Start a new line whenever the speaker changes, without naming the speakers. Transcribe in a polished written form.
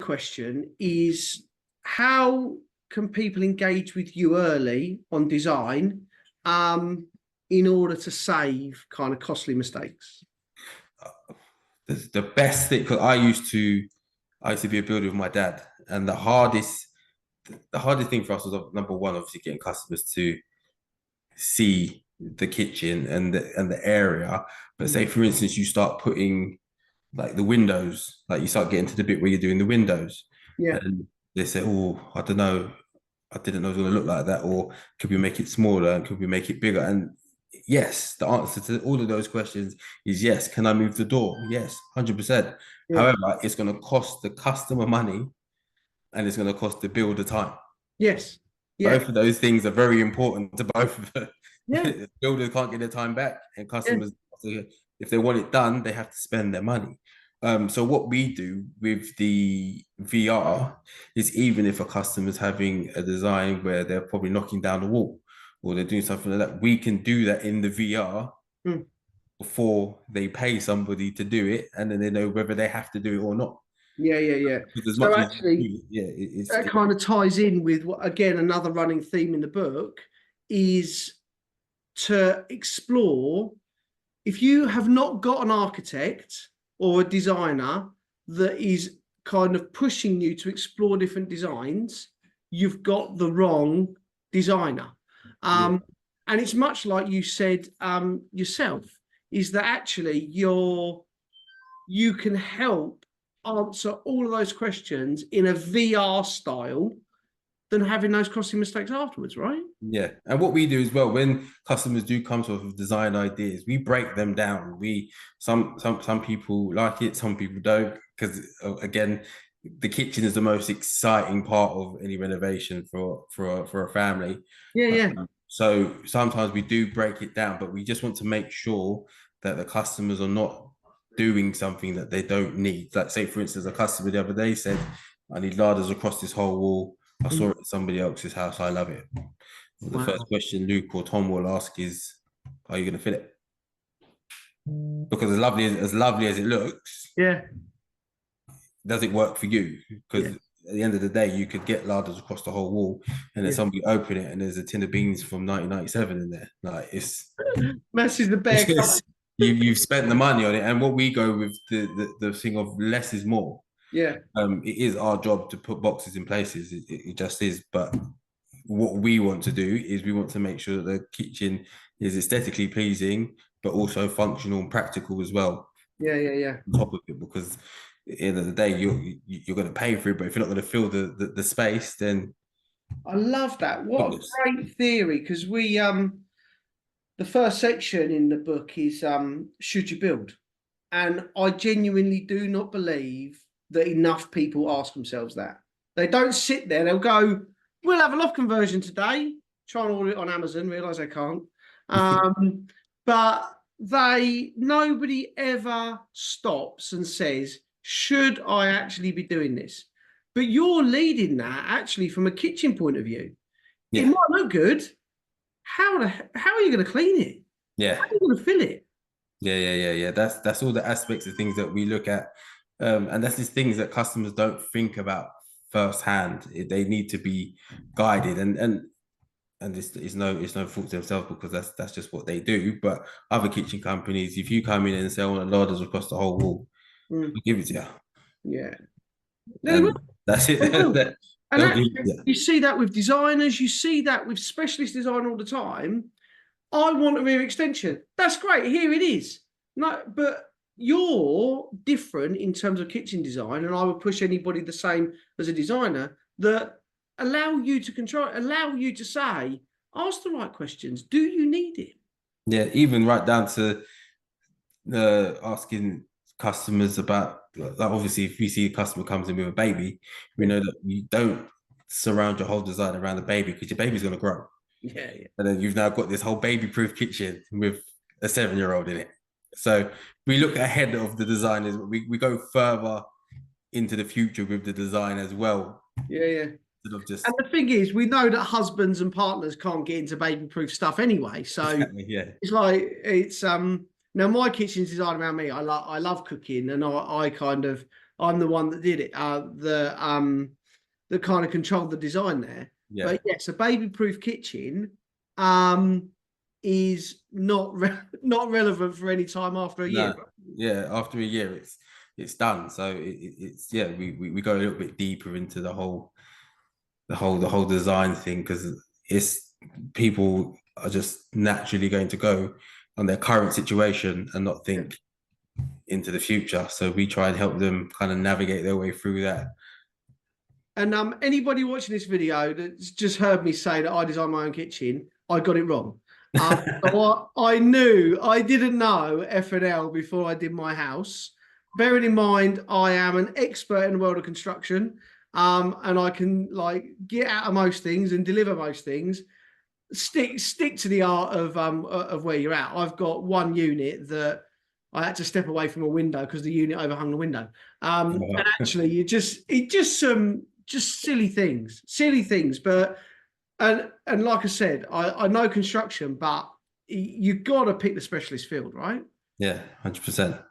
question is, how can people engage with you early on design in order to save kind of costly mistakes?
The best thing, because I used to be a builder with my dad, and the hardest thing for us was, number one, obviously getting customers to see the kitchen and the area. But say, for instance, you start putting like the windows, like you start getting to the bit where you're doing the windows, and they say, "Oh, I don't know, I didn't know it was going to look like that," or could we make it smaller and could we make it bigger? And yes, the answer to all of those questions is yes. Can I move the door? Yes, 100%. However, it's going to cost the customer money and it's going to cost the builder time.
Yes.
Both of those things are very important to both of them. Builders can't get their time back, and customers, if they want it done, they have to spend their money. So what we do with the VR is, even if a customer's having a design where they're probably knocking down the wall or they're doing something like that, we can do that in the VR before they pay somebody to do it, and then they know whether they have to do it or not.
So actually, that kind of ties in with what, again, another running theme in the book is to explore. If you have not got an architect or a designer that is kind of pushing you to explore different designs, you've got the wrong designer. And it's much like you said yourself, is that actually you can help answer all of those questions in a VR style than having those costly mistakes afterwards, right?
Yeah. And what we do as well, when customers do come to us with design ideas, we break them down. Some people like it, some people don't, because again, the kitchen is the most exciting part of any renovation for a family. So sometimes we do break it down, but we just want to make sure that the customers are not doing something that they don't need. Like, say, for instance, a customer the other day said, "I need ladders across this whole wall. I saw it at somebody else's house. I love it." The first question Luke or Tom will ask is, "Are you going to fit it?" Because as lovely as it looks, does it work for you? Because at the end of the day, you could get ladders across the whole wall, and then somebody open it, and there's a tin of beans from 1997 in there. Like, it's
messes the bag.
You've spent the money on it, and what we go with the thing of less is more. It is our job to put boxes in places. It just is. But what we want to do is we want to make sure that the kitchen is aesthetically pleasing, but also functional and practical as well. On top of it, because at the end of the day, you're going to pay for it, but if you're not going to fill the space, then
I love that. What a great theory, because we the first section in the book is should you build? And I genuinely do not believe that enough people ask themselves that. They don't sit there, they'll go, "We'll have a loft conversion today," try and order it on Amazon, realise they can't. But nobody ever stops and says, should I actually be doing this? But you're leading that actually from a kitchen point of view. It might look good. How are you going to clean it? How are you going to fill it?
Yeah. That's all the aspects of things that we look at. And that's just things that customers don't think about firsthand. They need to be guided, and it's no fault to themselves, because that's just what they do. But other kitchen companies, if you come in and say, "I want ladders across the whole wall," they'll give it to you. And that's it.
You see that with designers, you see that with specialist design all the time. "I want a rear extension." That's great. Here it is. No, but you're different in terms of kitchen design, and I would push anybody the same as a designer, that allow you to control, allow you to say, ask the right questions. Do you need it?
Yeah, even right down to asking customers about, like, obviously, if we see a customer comes in with a baby, we know that you don't surround your whole design around the baby, because your baby's going to grow. And then you've now got this whole baby-proof kitchen with a 7-year-old in it. So we look ahead of the designers. We go further into the future with the design as well.
And the thing is, we know that husbands and partners can't get into baby-proof stuff anyway. So it's like, now my kitchen's designed around me. I love cooking, and I kind of I'm the one that did it. That kind of controlled the design there.
Yeah.
But yes, a baby-proof kitchen is not relevant for any time after a year.
Yeah, after a year, it's done. So it's yeah, we go a little bit deeper into the whole design thing, because it's people are just naturally going to go on their current situation and not think into the future. So we try and help them kind of navigate their way through that.
And anybody watching this video that's just heard me say that I design my own kitchen, I got it wrong. So I didn't know F&L before I did my house. Bearing in mind, I am an expert in the world of construction, and I can like get out of most things and deliver most things. Stick to the art of where you're at. I've got one unit that I had to step away from a window because the unit overhung the window. And actually, just silly things. But and like I said, I know construction, but you got to pick the specialist field, right?
Yeah, 100%.